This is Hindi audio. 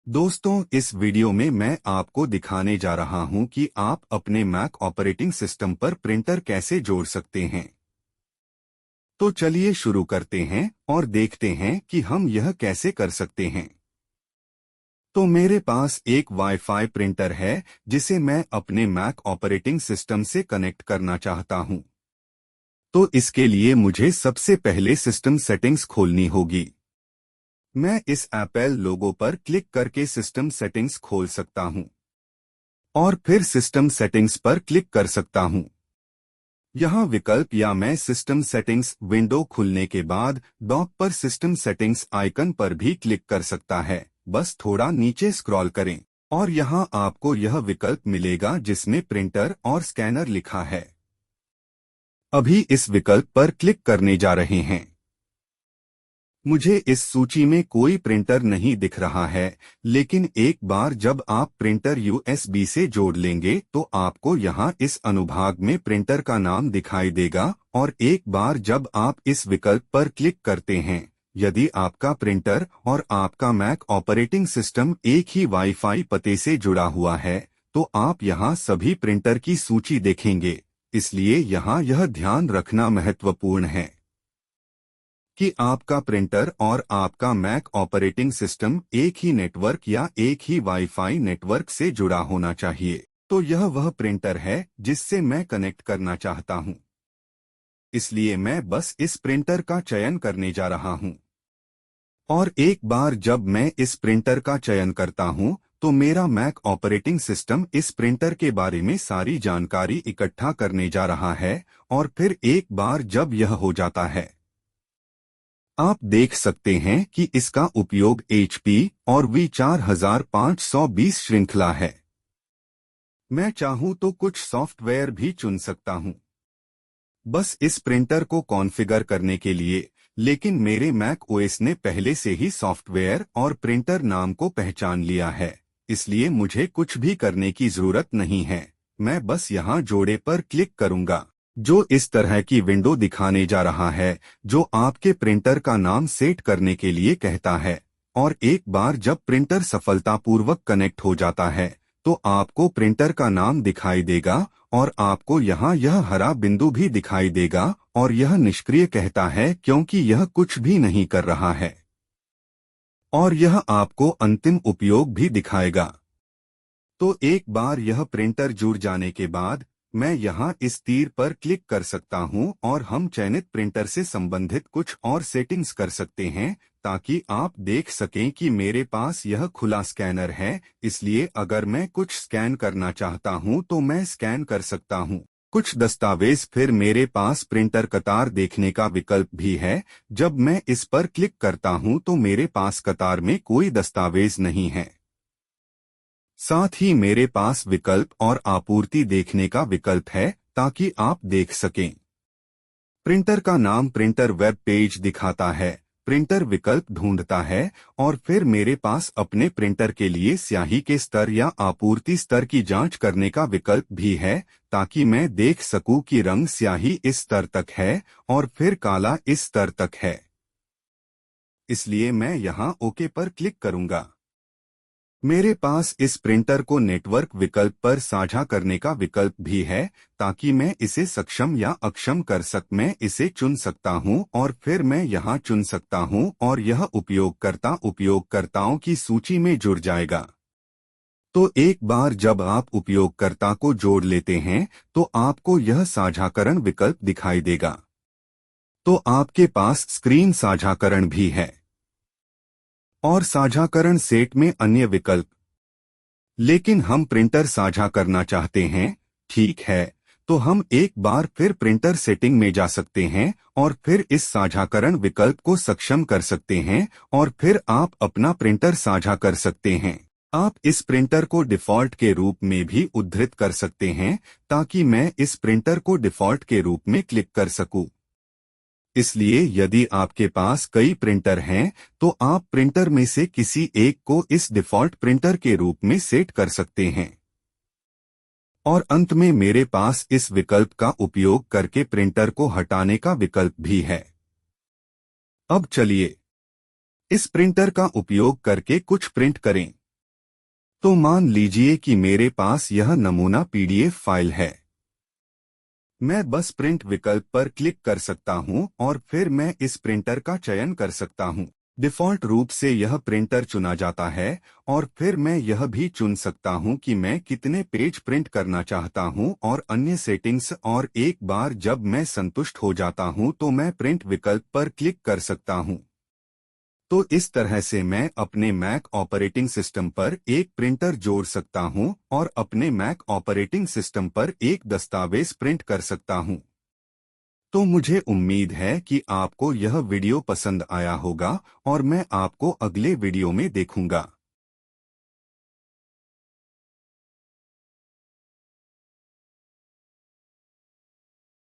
दोस्तों, इस वीडियो में मैं आपको दिखाने जा रहा हूं कि आप अपने मैक ऑपरेटिंग सिस्टम पर प्रिंटर कैसे जोड़ सकते हैं। तो चलिए शुरू करते हैं और देखते हैं कि हम यह कैसे कर सकते हैं। तो मेरे पास एक वाईफाई प्रिंटर है जिसे मैं अपने मैक ऑपरेटिंग सिस्टम से कनेक्ट करना चाहता हूं। तो इसके लिए मुझे सबसे पहले सिस्टम सेटिंग्स खोलनी होगी। मैं इस एप्पल लोगो पर क्लिक करके सिस्टम सेटिंग्स खोल सकता हूं और फिर सिस्टम सेटिंग्स पर क्लिक कर सकता हूं। यहाँ विकल्प या मैं सिस्टम सेटिंग्स विंडो खुलने के बाद डॉक पर सिस्टम सेटिंग्स आइकन पर भी क्लिक कर सकता है। बस थोड़ा नीचे स्क्रॉल करें और यहाँ आपको यह विकल्प मिलेगा जिसमें प्रिंटर और स्कैनर लिखा है। अभी इस विकल्प पर क्लिक करने जा रहे हैं। मुझे इस सूची में कोई प्रिंटर नहीं दिख रहा है, लेकिन एक बार जब आप प्रिंटर यूएसबी से जोड़ लेंगे तो आपको यहाँ इस अनुभाग में प्रिंटर का नाम दिखाई देगा और एक बार जब आप इस विकल्प पर क्लिक करते हैं, यदि आपका प्रिंटर और आपका मैक ऑपरेटिंग सिस्टम एक ही वाईफाई पते से जुड़ा हुआ है, तो आप यहाँ सभी प्रिंटर की सूची देखेंगे। इसलिए यहाँ यह ध्यान रखना महत्वपूर्ण है कि आपका प्रिंटर और आपका मैक ऑपरेटिंग सिस्टम एक ही नेटवर्क या एक ही वाईफाई नेटवर्क से जुड़ा होना चाहिए। तो यह वह प्रिंटर है जिससे मैं कनेक्ट करना चाहता हूं। इसलिए मैं बस इस प्रिंटर का चयन करने जा रहा हूं। और एक बार जब मैं इस प्रिंटर का चयन करता हूं, तो मेरा मैक ऑपरेटिंग सिस्टम इस प्रिंटर के बारे में सारी जानकारी इकट्ठा करने जा रहा है और फिर एक बार जब यह हो जाता है, आप देख सकते हैं कि इसका उपयोग HP और V4520 श्रृंखला है। मैं चाहूं तो कुछ सॉफ्टवेयर भी चुन सकता हूं बस इस प्रिंटर को कॉन्फ़िगर करने के लिए, लेकिन मेरे मैक ओएस ने पहले से ही सॉफ्टवेयर और प्रिंटर नाम को पहचान लिया है, इसलिए मुझे कुछ भी करने की जरूरत नहीं है। मैं बस यहाँ जोड़े पर क्लिक करूंगा, जो इस तरह की विंडो दिखाने जा रहा है, जो आपके प्रिंटर का नाम सेट करने के लिए कहता है। और एक बार जब प्रिंटर सफलतापूर्वक कनेक्ट हो जाता है, तो आपको प्रिंटर का नाम दिखाई देगा और आपको यहाँ यह हरा बिंदु भी दिखाई देगा और यह निष्क्रिय कहता है क्योंकि यह कुछ भी नहीं कर रहा है। और यह आपको अंतिम उपयोग भी दिखाएगा। तो एक बार यह प्रिंटर जुड़ जाने के बाद मैं यहाँ इस तीर पर क्लिक कर सकता हूँ और हम चयनित प्रिंटर से संबंधित कुछ और सेटिंग्स कर सकते हैं, ताकि आप देख सकें कि मेरे पास यह खुला स्कैनर है। इसलिए अगर मैं कुछ स्कैन करना चाहता हूँ तो मैं स्कैन कर सकता हूँ कुछ दस्तावेज। फिर मेरे पास प्रिंटर कतार देखने का विकल्प भी है। जब मैं इस पर क्लिक करता हूँ तो मेरे पास कतार में कोई दस्तावेज नहीं है। साथ ही मेरे पास विकल्प और आपूर्ति देखने का विकल्प है, ताकि आप देख सकें। प्रिंटर का नाम प्रिंटर वेब पेज दिखाता है, प्रिंटर विकल्प ढूंढता है और फिर मेरे पास अपने प्रिंटर के लिए स्याही के स्तर या आपूर्ति स्तर की जांच करने का विकल्प भी है, ताकि मैं देख सकूं कि रंग स्याही इस स्तर तक है और फिर काला इस स्तर तक है। इसलिए मैं यहां ओके पर क्लिक करूंगा। मेरे पास इस प्रिंटर को नेटवर्क विकल्प पर साझा करने का विकल्प भी है, ताकि मैं इसे सक्षम या अक्षम कर मैं इसे चुन सकता हूं और फिर मैं यहां चुन सकता हूं और यह उपयोगकर्ताओं की सूची में जुड़ जाएगा। तो एक बार जब आप उपयोगकर्ता को जोड़ लेते हैं, तो आपको यह साझाकरण विकल्प दिखाई देगा। तो आपके पास स्क्रीन साझाकरण भी है और साझाकरण सेट में अन्य विकल्प। लेकिन हम प्रिंटर साझा करना चाहते हैं, ठीक है। तो हम एक बार फिर प्रिंटर सेटिंग में जा सकते हैं और फिर इस साझाकरण विकल्प को सक्षम कर सकते हैं और फिर आप अपना प्रिंटर साझा कर सकते हैं। आप इस प्रिंटर को डिफ़ॉल्ट के रूप में भी उद्धृत कर सकते हैं, ताकि मैं इस प्रिंटर को डिफ़ॉल्ट के रूप में क्लिक कर सकूं। इसलिए यदि आपके पास कई प्रिंटर हैं, तो आप प्रिंटर में से किसी एक को इस डिफ़ॉल्ट प्रिंटर के रूप में सेट कर सकते हैं। और अंत में मेरे पास इस विकल्प का उपयोग करके प्रिंटर को हटाने का विकल्प भी है। अब चलिए इस प्रिंटर का उपयोग करके कुछ प्रिंट करें। तो मान लीजिए कि मेरे पास यह नमूना पीडीएफ फाइल है। मैं बस प्रिंट विकल्प पर क्लिक कर सकता हूं और फिर मैं इस प्रिंटर का चयन कर सकता हूं। डिफ़ॉल्ट रूप से यह प्रिंटर चुना जाता है और फिर मैं यह भी चुन सकता हूं कि मैं कितने पेज प्रिंट करना चाहता हूं और अन्य सेटिंग्स, और एक बार जब मैं संतुष्ट हो जाता हूं तो मैं प्रिंट विकल्प पर क्लिक कर सकता हूं। तो इस तरह से मैं अपने मैक ऑपरेटिंग सिस्टम पर एक प्रिंटर जोड़ सकता हूं और अपने मैक ऑपरेटिंग सिस्टम पर एक दस्तावेज प्रिंट कर सकता हूं। तो मुझे उम्मीद है कि आपको यह वीडियो पसंद आया होगा और मैं आपको अगले वीडियो में देखूंगा।